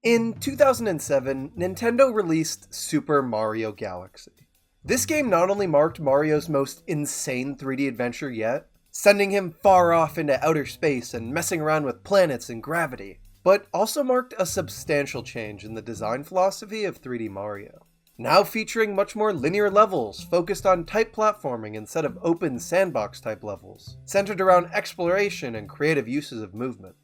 In 2007, Nintendo released Super Mario Galaxy. This game not only marked Mario's most insane 3D adventure yet, sending him far off into outer space and messing around with planets and gravity, but also marked a substantial change in the design philosophy of 3D Mario. Now featuring much more linear levels focused on type platforming instead of open sandbox type levels, centered around exploration and creative uses of movement.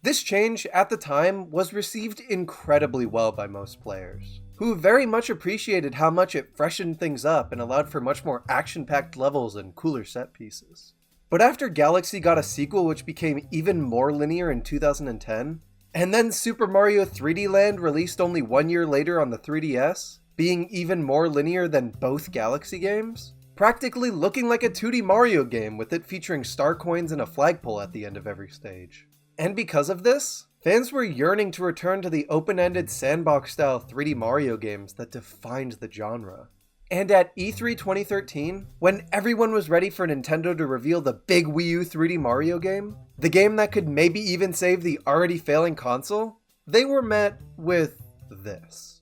This change, at the time, was received incredibly well by most players, who very much appreciated how much it freshened things up and allowed for much more action-packed levels and cooler set pieces. But after Galaxy got a sequel which became even more linear in 2010, and then Super Mario 3D Land released only 1 year later on the 3DS, being even more linear than both Galaxy games, practically looking like a 2D Mario game with it featuring star coins and a flagpole at the end of every stage. And because of this, fans were yearning to return to the open-ended sandbox-style 3D Mario games that defined the genre. And at E3 2013, when everyone was ready for Nintendo to reveal the big Wii U 3D Mario game, the game that could maybe even save the already failing console, they were met with this.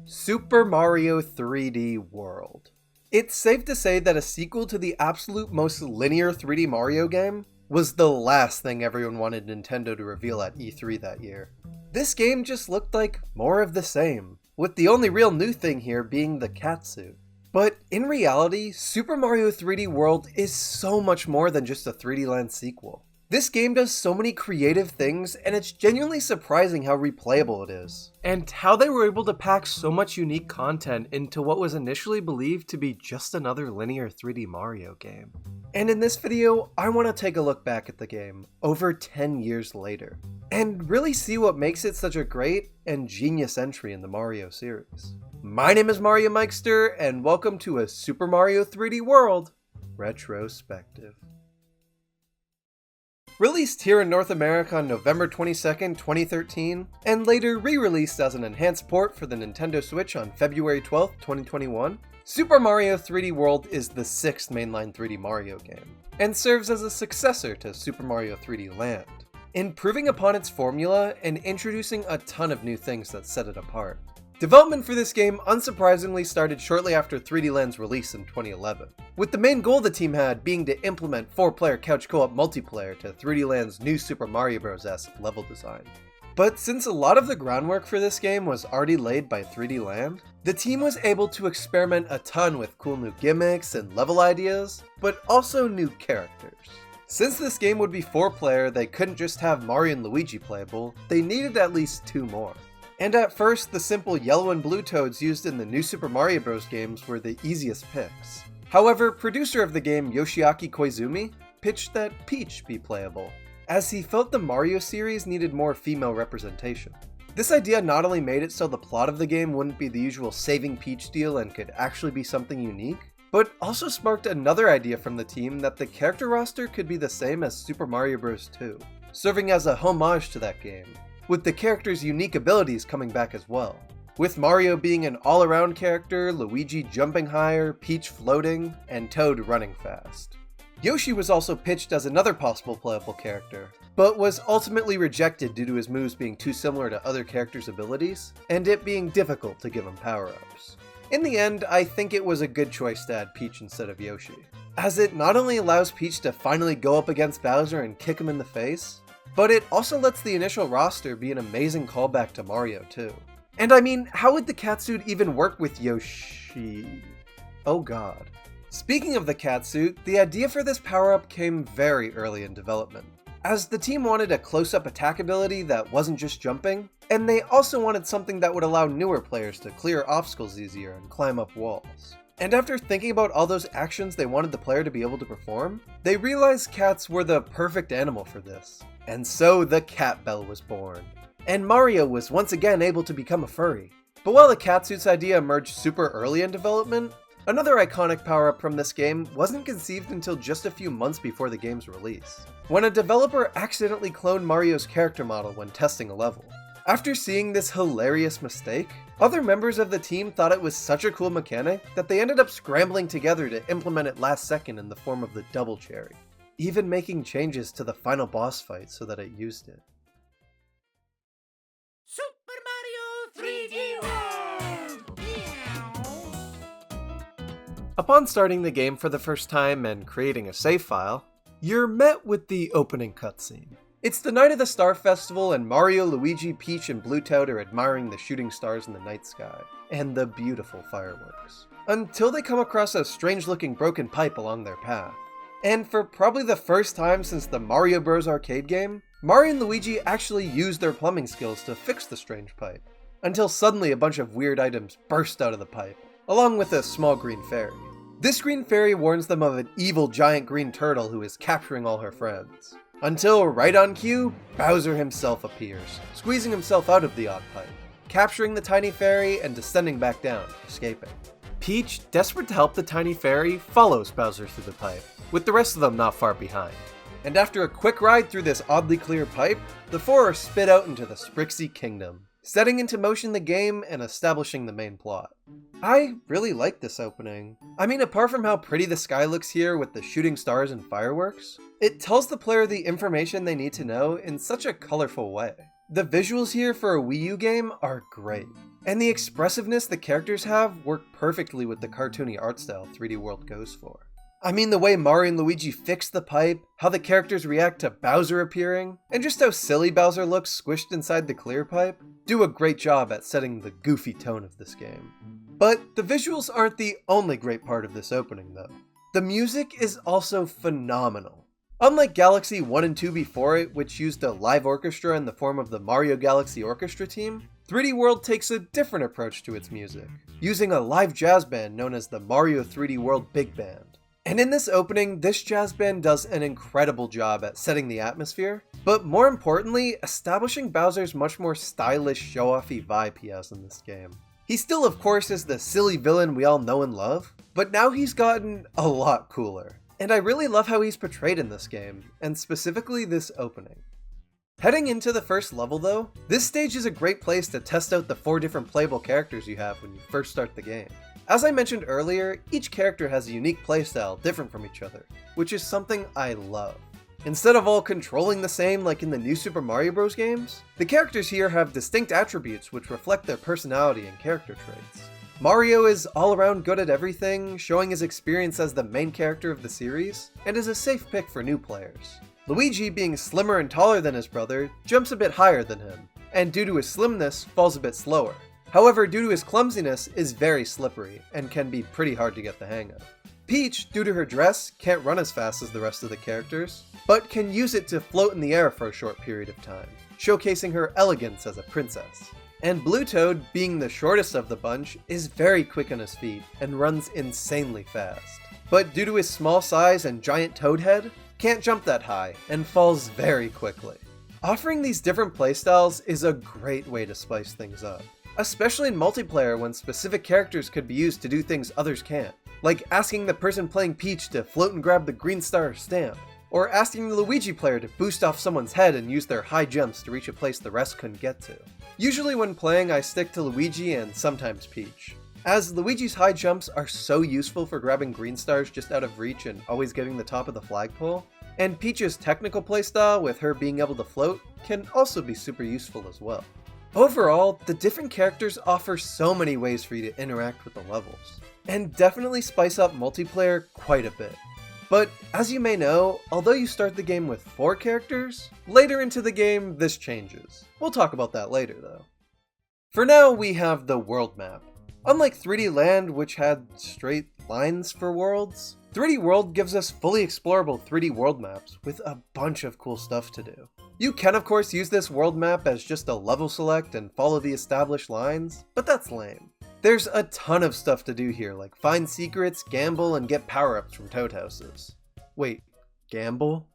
Super Mario 3D World. It's safe to say that a sequel to the absolute most linear 3D Mario game was the last thing everyone wanted Nintendo to reveal at E3 that year. This game just looked like more of the same, with the only real new thing here being the catsuit. But in reality, Super Mario 3D World is so much more than just a 3D Land sequel. This game does so many creative things, and it's genuinely surprising how replayable it is, and how they were able to pack so much unique content into what was initially believed to be just another linear 3D Mario game. And in this video, I want to take a look back at the game, over 10 years later, and really see what makes it such a great and genius entry in the Mario series. My name is Mariomikester, and welcome to a Super Mario 3D World retrospective. Released here in North America on November 22nd, 2013, and later re-released as an enhanced port for the Nintendo Switch on February 12th, 2021, Super Mario 3D World is the sixth mainline 3D Mario game, and serves as a successor to Super Mario 3D Land, improving upon its formula and introducing a ton of new things that set it apart. Development for this game unsurprisingly started shortly after 3D Land's release in 2011, with the main goal the team had being to implement 4-player couch co-op multiplayer to 3D Land's new Super Mario Bros.-esque level design. But since a lot of the groundwork for this game was already laid by 3D Land, the team was able to experiment a ton with cool new gimmicks and level ideas, but also new characters. Since this game would be 4-player, they couldn't just have Mario and Luigi playable, they needed at least 2 more. And at first, the simple yellow and blue toads used in the new Super Mario Bros. Games were the easiest picks. However, producer of the game Yoshiaki Koizumi pitched that Peach be playable, as he felt the Mario series needed more female representation. This idea not only made it so the plot of the game wouldn't be the usual saving Peach deal and could actually be something unique, but also sparked another idea from the team that the character roster could be the same as Super Mario Bros. 2, serving as a homage to that game, with the character's unique abilities coming back as well, with Mario being an all-around character, Luigi jumping higher, Peach floating, and Toad running fast. Yoshi was also pitched as another possible playable character, but was ultimately rejected due to his moves being too similar to other characters' abilities, and it being difficult to give him power-ups. In the end, I think it was a good choice to add Peach instead of Yoshi, as it not only allows Peach to finally go up against Bowser and kick him in the face, but it also lets the initial roster be an amazing callback to Mario too. And I mean, how would the catsuit even work with Yoshi? Oh god. Speaking of the catsuit, the idea for this power-up came very early in development, as the team wanted a close-up attack ability that wasn't just jumping, and they also wanted something that would allow newer players to clear obstacles easier and climb up walls. And after thinking about all those actions they wanted the player to be able to perform, they realized cats were the perfect animal for this. And so the cat bell was born. And Mario was once again able to become a furry. But while the catsuit's idea emerged super early in development, another iconic power-up from this game wasn't conceived until just a few months before the game's release, when a developer accidentally cloned Mario's character model when testing a level. After seeing this hilarious mistake, other members of the team thought it was such a cool mechanic that they ended up scrambling together to implement it last second in the form of the double cherry, even making changes to the final boss fight so that it used it. Super Mario 3D World! Upon starting the game for the first time and creating a save file, you're met with the opening cutscene. It's the night of the Star Festival, and Mario, Luigi, Peach, and Blue Toad are admiring the shooting stars in the night sky, and the beautiful fireworks, until they come across a strange-looking broken pipe along their path. And for probably the first time since the Mario Bros. Arcade game, Mario and Luigi actually use their plumbing skills to fix the strange pipe, until suddenly a bunch of weird items burst out of the pipe, along with a small green fairy. This green fairy warns them of an evil giant green turtle who is capturing all her friends. Until, right on cue, Bowser himself appears, squeezing himself out of the odd pipe, capturing the tiny fairy and descending back down, escaping. Peach, desperate to help the tiny fairy, follows Bowser through the pipe, with the rest of them not far behind. And after a quick ride through this oddly clear pipe, the four are spit out into the Sprixie Kingdom, setting into motion the game and establishing the main plot. I really like this opening. I mean, apart from how pretty the sky looks here with the shooting stars and fireworks, it tells the player the information they need to know in such a colorful way. The visuals here for a Wii U game are great, and the expressiveness the characters have work perfectly with the cartoony art style 3D World goes for. I mean, the way Mario and Luigi fix the pipe, how the characters react to Bowser appearing, and just how silly Bowser looks squished inside the clear pipe, do a great job at setting the goofy tone of this game. But the visuals aren't the only great part of this opening, though. The music is also phenomenal. Unlike Galaxy 1 and 2 before it, which used a live orchestra in the form of the Mario Galaxy Orchestra team, 3D World takes a different approach to its music, using a live jazz band known as the Mario 3D World Big Band. And in this opening, this jazz band does an incredible job at setting the atmosphere, but more importantly, establishing Bowser's much more stylish, show-offy vibe he has in this game. He still, of course, is the silly villain we all know and love, but now he's gotten a lot cooler. And I really love how he's portrayed in this game, and specifically this opening. Heading into the first level though, this stage is a great place to test out the 4 different playable characters you have when you first start the game. As I mentioned earlier, each character has a unique playstyle different from each other, which is something I love. Instead of all controlling the same like in the new Super Mario Bros. Games, the characters here have distinct attributes which reflect their personality and character traits. Mario is all around good at everything, showing his experience as the main character of the series, and is a safe pick for new players. Luigi, being slimmer and taller than his brother, jumps a bit higher than him, and due to his slimness, falls a bit slower. However, due to his clumsiness, is very slippery, and can be pretty hard to get the hang of. Peach, due to her dress, can't run as fast as the rest of the characters, but can use it to float in the air for a short period of time, showcasing her elegance as a princess. And Blue Toad, being the shortest of the bunch, is very quick on his feet and runs insanely fast. But due to his small size and giant toad head, can't jump that high and falls very quickly. Offering these different playstyles is a great way to spice things up, especially in multiplayer when specific characters could be used to do things others can't, like asking the person playing Peach to float and grab the green star stamp, or asking the Luigi player to boost off someone's head and use their high jumps to reach a place the rest couldn't get to. Usually when playing, I stick to Luigi and sometimes Peach, as Luigi's high jumps are so useful for grabbing green stars just out of reach and always getting the top of the flagpole, and Peach's technical playstyle with her being able to float can also be super useful as well. Overall, the different characters offer so many ways for you to interact with the levels, and definitely spice up multiplayer quite a bit. But as you may know, although you start the game with 4 characters, later into the game this changes. We'll talk about that later though. For now, we have the world map. Unlike 3D Land, which had straight lines for worlds, 3D World gives us fully explorable 3D world maps with a bunch of cool stuff to do. You can of course use this world map as just a level select and follow the established lines, but that's lame. There's a ton of stuff to do here, like find secrets, gamble, and get power-ups from toad houses. Wait, gamble?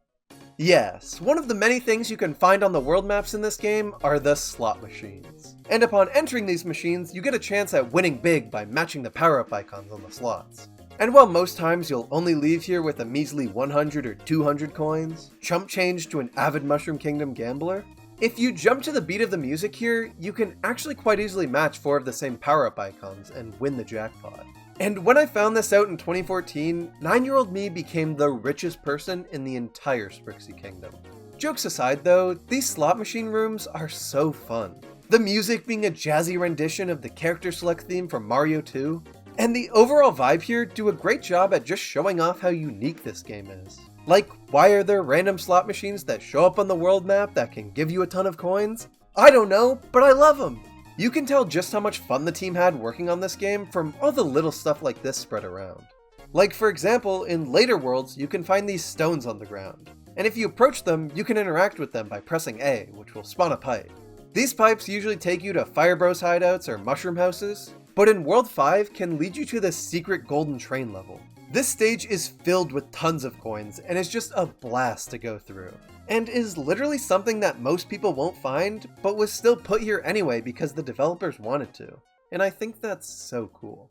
Yes, one of the many things you can find on the world maps in this game are the slot machines. And upon entering these machines, you get a chance at winning big by matching the power-up icons on the slots. And while most times you'll only leave here with a measly 100 or 200 coins, chump change to an avid Mushroom Kingdom gambler, If you jump to the beat of the music here, you can actually quite easily match 4 of the same power-up icons and win the jackpot. And when I found this out in 2014, 9-year-old me became the richest person in the entire Sprixie Kingdom. Jokes aside though, these slot machine rooms are so fun. The music being a jazzy rendition of the character select theme from Mario 2, and the overall vibe here do a great job at just showing off how unique this game is. Like, why are there random slot machines that show up on the world map that can give you a ton of coins? I don't know, but I love them! You can tell just how much fun the team had working on this game from all the little stuff like this spread around. Like for example, in later worlds you can find these stones on the ground, and if you approach them, you can interact with them by pressing A, which will spawn a pipe. These pipes usually take you to Fire Bros hideouts or mushroom houses, but in World 5 can lead you to the secret golden train level. This stage is filled with tons of coins and is just a blast to go through, and is literally something that most people won't find, but was still put here anyway because the developers wanted to, and I think that's so cool.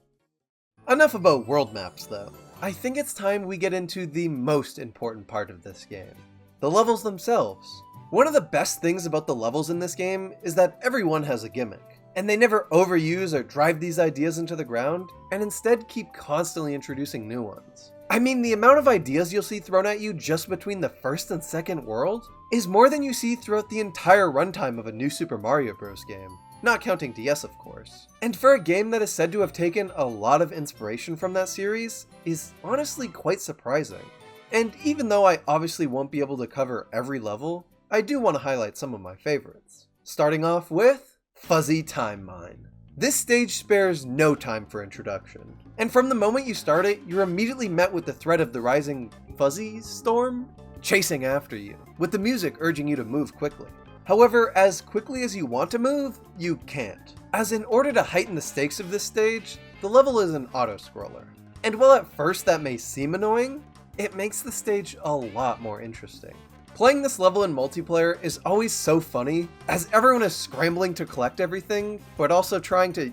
Enough about world maps though. I think it's time we get into the most important part of this game, the levels themselves. One of the best things about the levels in this game is that everyone has a gimmick, and they never overuse or drive these ideas into the ground, and instead keep constantly introducing new ones. I mean, the amount of ideas you'll see thrown at you just between the first and second world is more than you see throughout the entire runtime of a new Super Mario Bros. Game, not counting DS of course. And for a game that is said to have taken a lot of inspiration from that series, is honestly quite surprising. And even though I obviously won't be able to cover every level, I do want to highlight some of my favorites. Starting off with Fuzzy Time Mine. This stage spares no time for introduction, and from the moment you start it, you're immediately met with the threat of the rising Fuzzy Storm chasing after you, with the music urging you to move quickly. However, as quickly as you want to move, you can't, as in order to heighten the stakes of this stage, the level is an auto-scroller. And while at first that may seem annoying, it makes the stage a lot more interesting. Playing this level in multiplayer is always so funny, as everyone is scrambling to collect everything, but also trying to,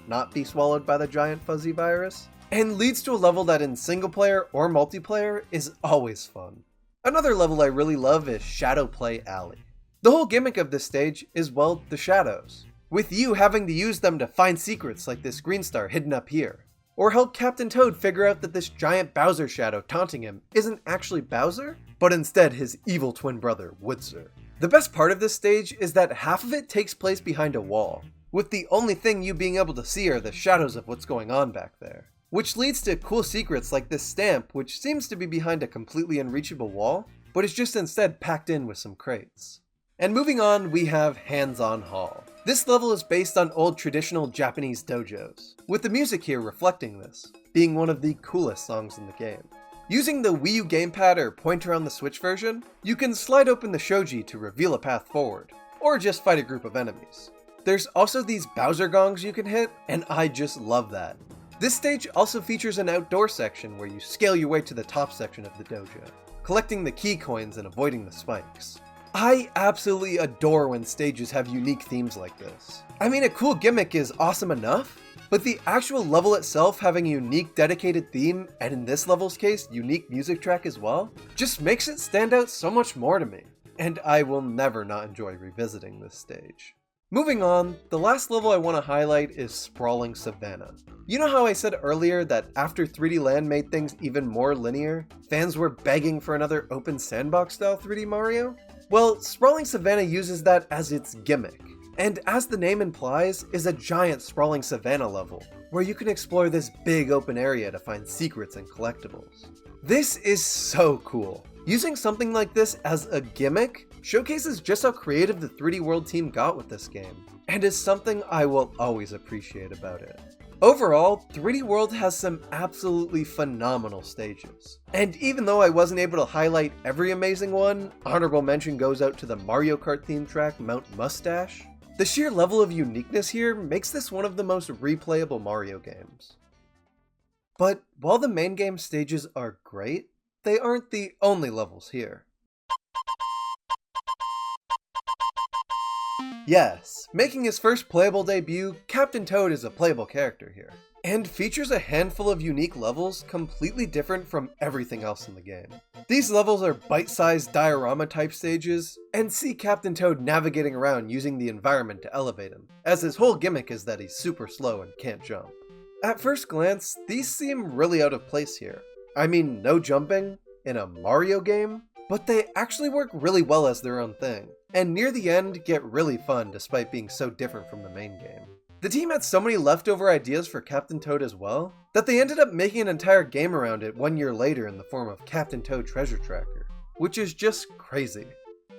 not be swallowed by the giant fuzzy virus, and leads to a level that in single player or multiplayer is always fun. Another level I really love is Shadow Play Alley. The whole gimmick of this stage is, well, the shadows, with you having to use them to find secrets like this green star hidden up here, or help Captain Toad figure out that this giant Bowser shadow taunting him isn't actually Bowser, but instead his evil twin brother, Woodser. The best part of this stage is that half of it takes place behind a wall, with the only thing you being able to see are the shadows of what's going on back there. Which leads to cool secrets like this stamp, which seems to be behind a completely unreachable wall, but is just instead packed in with some crates. And moving on, we have Hands-On Hall. This level is based on old traditional Japanese dojos, with the music here reflecting this, being one of the coolest songs in the game. Using the Wii U gamepad or pointer on the Switch version, you can slide open the shoji to reveal a path forward, or just fight a group of enemies. There's also these Bowser gongs you can hit, and I just love that. This stage also features an outdoor section where you scale your way to the top section of the dojo, collecting the key coins and avoiding the spikes. I absolutely adore when stages have unique themes like this. I mean, a cool gimmick is awesome enough, but the actual level itself having a unique dedicated theme, and in this level's case, unique music track as well, just makes it stand out so much more to me, and I will never not enjoy revisiting this stage. Moving on, the last level I want to highlight is Sprawling Savannah. You know how I said earlier that after 3D Land made things even more linear, fans were begging for another open sandbox style 3D Mario? Well, Sprawling Savannah uses that as its gimmick, and as the name implies, is a giant sprawling savanna level, where you can explore this big open area to find secrets and collectibles. This is so cool. Using something like this as a gimmick showcases just how creative the 3D World team got with this game, and is something I will always appreciate about it. Overall, 3D World has some absolutely phenomenal stages. And even though I wasn't able to highlight every amazing one, honorable mention goes out to the Mario Kart theme track Mount Mustache. The sheer level of uniqueness here makes this one of the most replayable Mario games. But while the main game stages are great, they aren't the only levels here. Yes, making his first playable debut, Captain Toad is a playable character here. and features a handful of unique levels completely different from everything else in the game. These levels are bite-sized diorama type stages, and see Captain Toad navigating around using the environment to elevate him, as his whole gimmick is that he's super slow and can't jump. At first glance, these seem really out of place here. I mean, no jumping in a Mario game, but they actually work really well as their own thing, and near the end get really fun despite being so different from the main game. The team had so many leftover ideas for Captain Toad as well, that they ended up making an entire game around it 1 year later in the form of Captain Toad Treasure Tracker, which is just crazy.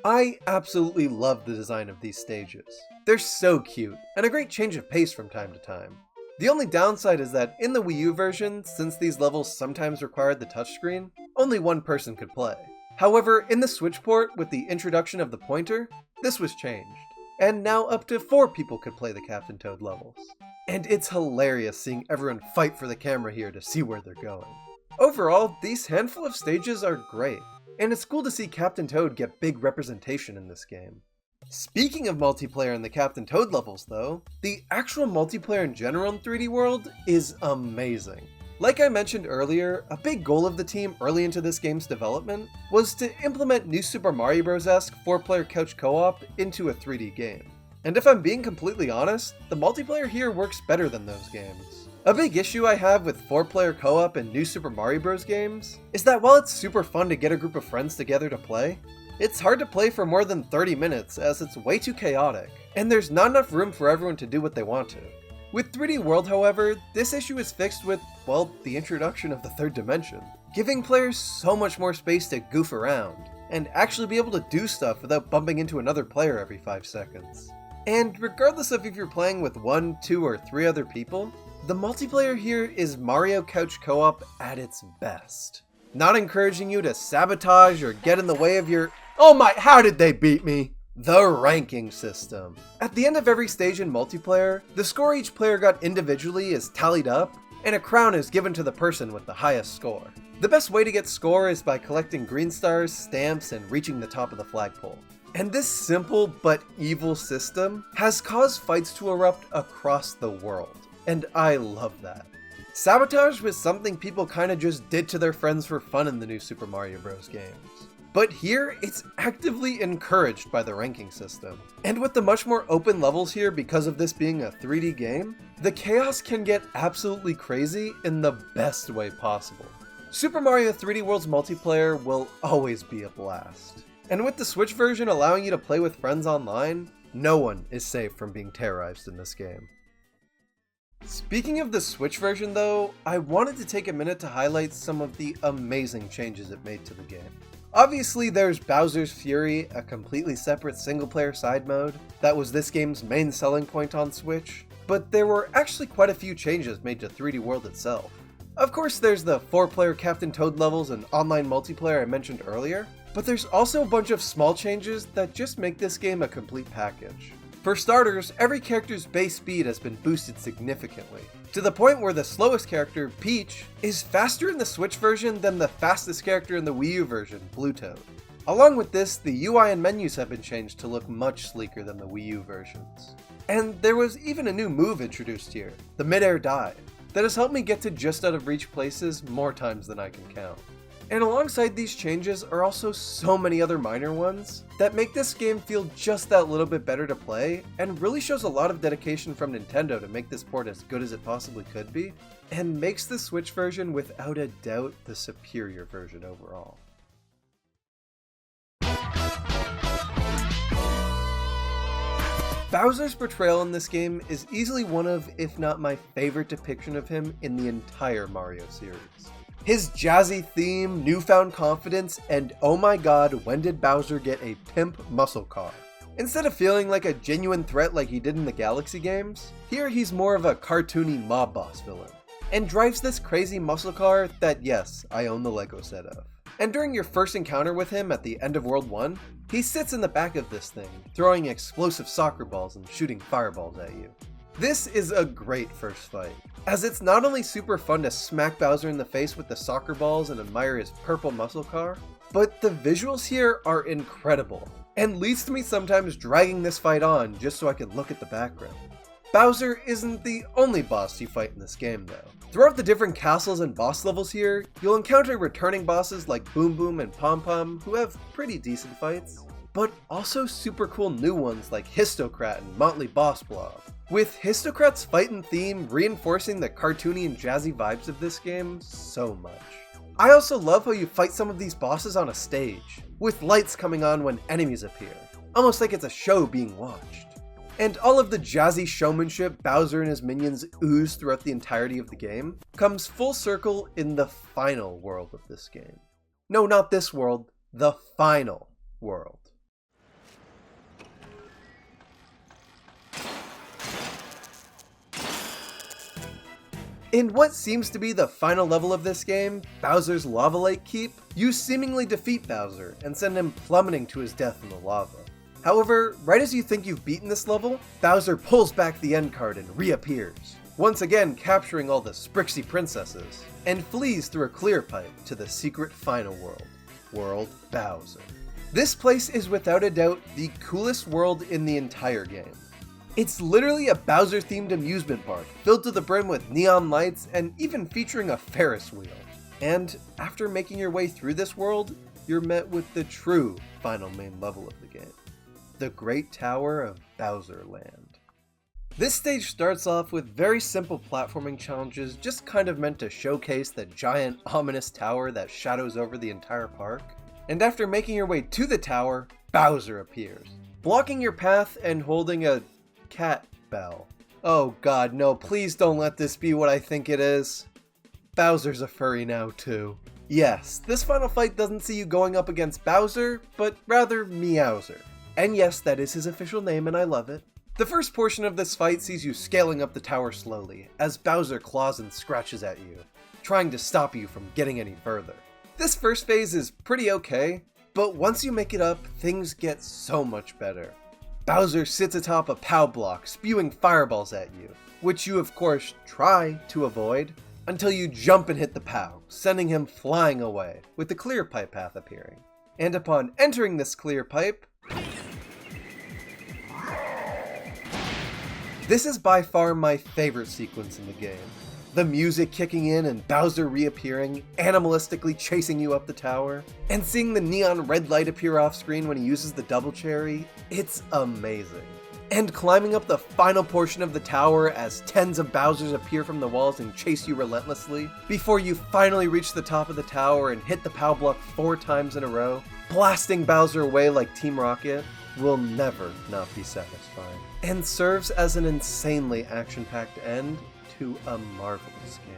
I absolutely love the design of these stages. They're so cute, and a great change of pace from time to time. The only downside is that in the Wii U version, since these levels sometimes required the touchscreen, only one person could play. However, in the Switch port with the introduction of the pointer, this was changed, and now up to 4 people could play the Captain Toad levels. And it's hilarious seeing everyone fight for the camera here to see where they're going. Overall, these handful of stages are great, and it's cool to see Captain Toad get big representation in this game. Speaking of multiplayer in the Captain Toad levels though, the actual multiplayer in general in 3D World is amazing. Like I mentioned earlier, a big goal of the team early into this game's development was to implement New Super Mario Bros.-esque 4-player couch co-op into a 3D game. And if I'm being completely honest, the multiplayer here works better than those games. A big issue I have with 4-player co-op in New Super Mario Bros. Games is that while it's super fun to get a group of friends together to play, it's hard to play for more than 30 minutes as it's way too chaotic, and there's not enough room for everyone to do what they want to. With 3D World, however, this issue is fixed with, well, the introduction of the third dimension, giving players so much more space to goof around, and actually be able to do stuff without bumping into another player every 5 seconds. And regardless of if you're playing with 1, 2, or 3 other people, the multiplayer here is Mario Couch Co-op at its best. Not encouraging you to sabotage or get in the way of your— oh my, how did they beat me? The ranking system. At the end of every stage in multiplayer, the score each player got individually is tallied up, and a crown is given to the person with the highest score. The best way to get score is by collecting green stars, stamps, and reaching the top of the flagpole. And this simple but evil system has caused fights to erupt across the world, and I love that. Sabotage was something people kinda just did to their friends for fun in the new Super Mario Bros. Games. But here, it's actively encouraged by the ranking system. And with the much more open levels here because of this being a 3D game, the chaos can get absolutely crazy in the best way possible. Super Mario 3D World's multiplayer will always be a blast. And with the Switch version allowing you to play with friends online, no one is safe from being terrorized in this game. Speaking of the Switch version though, I wanted to take a minute to highlight some of the amazing changes it made to the game. Obviously there's Bowser's Fury, a completely separate single-player side mode that was this game's main selling point on Switch, but there were actually quite a few changes made to 3D World itself. Of course there's the 4-player Captain Toad levels and online multiplayer I mentioned earlier, but there's also a bunch of small changes that just make this game a complete package. For starters, every character's base speed has been boosted significantly, to the point where the slowest character, Peach, is faster in the Switch version than the fastest character in the Wii U version, Blue Toad. Along with this, the UI and menus have been changed to look much sleeker than the Wii U versions. And there was even a new move introduced here, the Mid-Air Dive, that has helped me get to just out of reach places more times than I can count. And alongside these changes are also so many other minor ones that make this game feel just that little bit better to play, and really shows a lot of dedication from Nintendo to make this port as good as it possibly could be, and makes the Switch version without a doubt the superior version overall. Bowser's portrayal in this game is easily one of, if not my favorite depiction of him in the entire Mario series. His jazzy theme, newfound confidence, and oh my god, when did Bowser get a pimp muscle car? Instead of feeling like a genuine threat like he did in the Galaxy games, here he's more of a cartoony mob boss villain, and drives this crazy muscle car that yes, I own the Lego set of. And during your first encounter with him at the end of World 1, he sits in the back of this thing, throwing explosive soccer balls and shooting fireballs at you. This is a great first fight, as it's not only super fun to smack Bowser in the face with the soccer balls and admire his purple muscle car, but the visuals here are incredible, and leads to me sometimes dragging this fight on just so I can look at the background. Bowser isn't the only boss you fight in this game though. Throughout the different castles and boss levels here, you'll encounter returning bosses like Boom Boom and Pom Pom who have pretty decent fights, but also super cool new ones like Histocrat and Motley Boss Blob, with Histocrat's fight and theme reinforcing the cartoony and jazzy vibes of this game so much. I also love how you fight some of these bosses on a stage, with lights coming on when enemies appear, almost like it's a show being watched. And all of the jazzy showmanship Bowser and his minions ooze throughout the entirety of the game comes full circle in the final world of this game. No, not this world, the final world. In what seems to be the final level of this game, Bowser's Lava Lake Keep, you seemingly defeat Bowser and send him plummeting to his death in the lava. However, right as you think you've beaten this level, Bowser pulls back the end card and reappears, once again capturing all the Sprixie princesses, and flees through a clear pipe to the secret final world, World Bowser. This place is without a doubt the coolest world in the entire game. It's literally a Bowser-themed amusement park, filled to the brim with neon lights and even featuring a Ferris wheel. And after making your way through this world, you're met with the true final main level of the game, the Great Tower of Bowser Land. This stage starts off with very simple platforming challenges, just kind of meant to showcase the giant, ominous tower that shadows over the entire park. And after making your way to the tower, Bowser appears, blocking your path and holding a cat bell. Oh god, no, please don't let this be what I think it is. Bowser's a furry now too. Yes, this final fight doesn't see you going up against Bowser, but rather Meowser. And yes, that is his official name and I love it. The first portion of this fight sees you scaling up the tower slowly, as Bowser claws and scratches at you, trying to stop you from getting any further. This first phase is pretty okay, but once you make it up, things get so much better. Bowser sits atop a POW block, spewing fireballs at you, which you of course try to avoid, until you jump and hit the POW, sending him flying away, with the clear pipe path appearing. And upon entering this clear pipe, this is by far my favorite sequence in the game. The music kicking in and Bowser reappearing, animalistically chasing you up the tower, and seeing the neon red light appear off screen when he uses the double cherry, it's amazing. And climbing up the final portion of the tower as tens of Bowsers appear from the walls and chase you relentlessly, before you finally reach the top of the tower and hit the POW block 4 times in a row, blasting Bowser away like Team Rocket, will never not be satisfying, and serves as an insanely action-packed end to a marvelous game.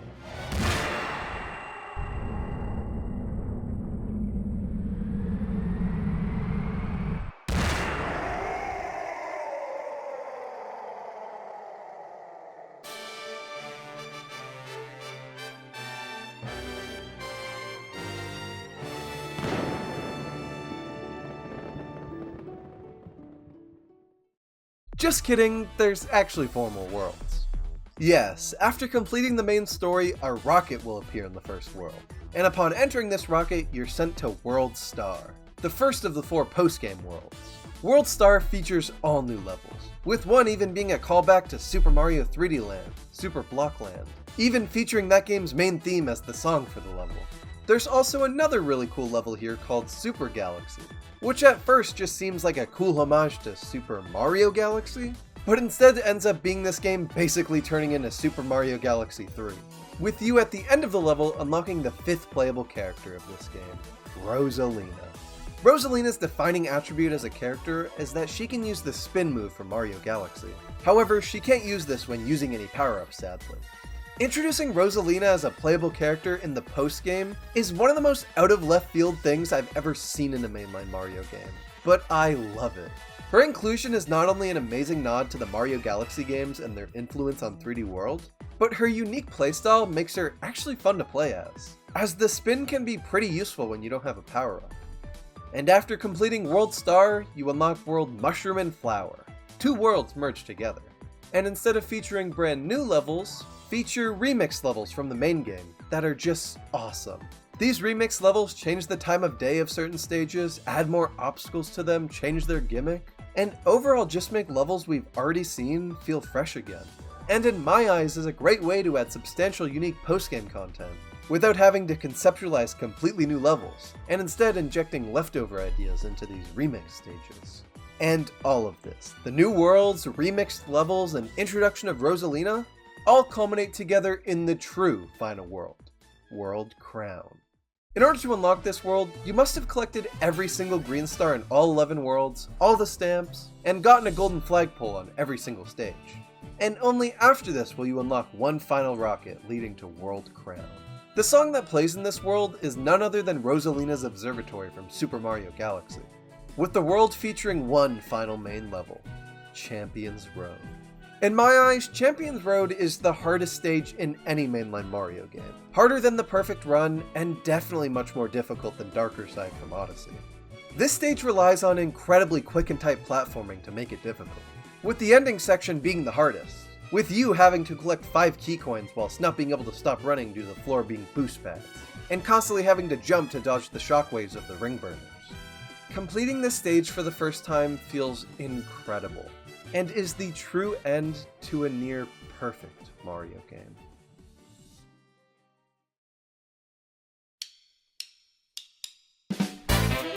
Just kidding, there's actually 4 more worlds. Yes, after completing the main story, a rocket will appear in the first world, and upon entering this rocket, you're sent to World Star, the first of the 4 post-game worlds. World Star features all new levels, with one even being a callback to Super Mario 3D Land, Super Block Land, even featuring that game's main theme as the song for the level. There's also another really cool level here called Super Galaxy, which at first just seems like a cool homage to Super Mario Galaxy, but instead ends up being this game basically turning into Super Mario Galaxy 3, with you at the end of the level unlocking the 5th playable character of this game, Rosalina. Rosalina's defining attribute as a character is that she can use the spin move from Mario Galaxy. However, she can't use this when using any power-ups, sadly. Introducing Rosalina as a playable character in the post-game is one of the most out-of-left-field things I've ever seen in a mainline Mario game, but I love it. Her inclusion is not only an amazing nod to the Mario Galaxy games and their influence on 3D World, but her unique playstyle makes her actually fun to play as the spin can be pretty useful when you don't have a power-up. And after completing World Star, you unlock World Mushroom and Flower, 2 worlds merged together. And instead of featuring brand new levels, feature remix levels from the main game that are just awesome. These remix levels change the time of day of certain stages, add more obstacles to them, change their gimmick, and overall just make levels we've already seen feel fresh again. And in my eyes is a great way to add substantial unique post-game content, without having to conceptualize completely new levels, and instead injecting leftover ideas into these remix stages. And all of this, the new worlds, remixed levels, and introduction of Rosalina, all culminate together in the true final world, World Crown. In order to unlock this world, you must have collected every single green star in all 11 worlds, all the stamps, and gotten a golden flagpole on every single stage. And only after this will you unlock one final rocket leading to World Crown. The song that plays in this world is none other than Rosalina's Observatory from Super Mario Galaxy, with the world featuring one final main level, Champions Road. In my eyes, Champions Road is the hardest stage in any mainline Mario game. Harder than the Perfect Run, and definitely much more difficult than Darker Side from Odyssey. This stage relies on incredibly quick and tight platforming to make it difficult, with the ending section being the hardest, with you having to collect 5 key coins whilst not being able to stop running due to the floor being boost pads, and constantly having to jump to dodge the shockwaves of the ring burners. Completing this stage for the first time feels incredible, and is the true end to a near perfect Mario game.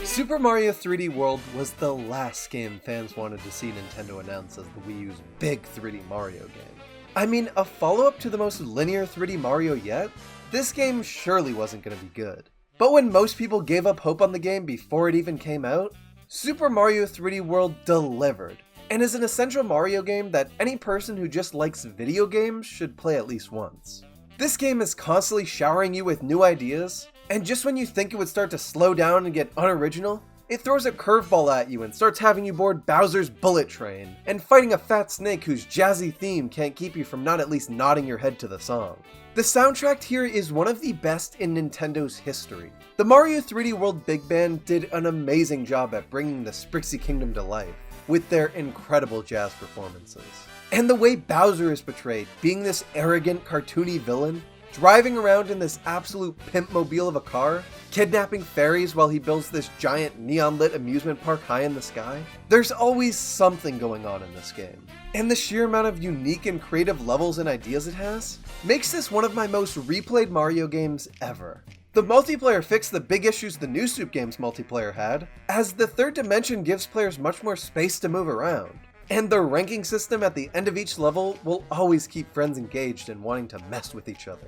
Super Mario 3D World was the last game fans wanted to see Nintendo announce as the Wii U's big 3D Mario game. I mean, a follow-up to the most linear 3D Mario yet? This game surely wasn't going to be good. But when most people gave up hope on the game before it even came out, Super Mario 3D World delivered, and is an essential Mario game that any person who just likes video games should play at least once. This game is constantly showering you with new ideas, and just when you think it would start to slow down and get unoriginal, it throws a curveball at you and starts having you board Bowser's bullet train, and fighting a fat snake whose jazzy theme can't keep you from not at least nodding your head to the song. The soundtrack here is one of the best in Nintendo's history. The Mario 3D World Big Band did an amazing job at bringing the Sprixie Kingdom to life, with their incredible jazz performances. And the way Bowser is portrayed, being this arrogant, cartoony villain, driving around in this absolute pimp mobile of a car, kidnapping fairies while he builds this giant neon-lit amusement park high in the sky. There's always something going on in this game. And the sheer amount of unique and creative levels and ideas it has makes this one of my most replayed Mario games ever. The multiplayer fixed the big issues the New Soup game's multiplayer had, as the third dimension gives players much more space to move around. And the ranking system at the end of each level will always keep friends engaged and wanting to mess with each other.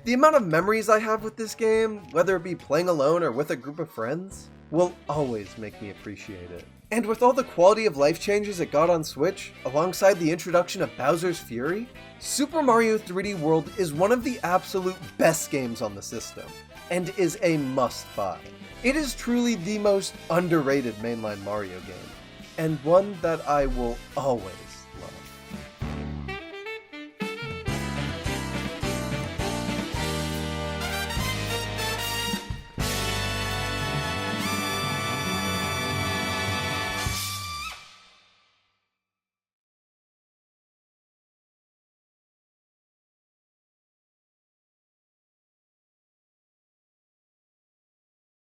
The amount of memories I have with this game, whether it be playing alone or with a group of friends, will always make me appreciate it. And with all the quality of life changes it got on Switch, alongside the introduction of Bowser's Fury, Super Mario 3D World is one of the absolute best games on the system, and is a must-buy. It is truly the most underrated mainline Mario game, and one that I will always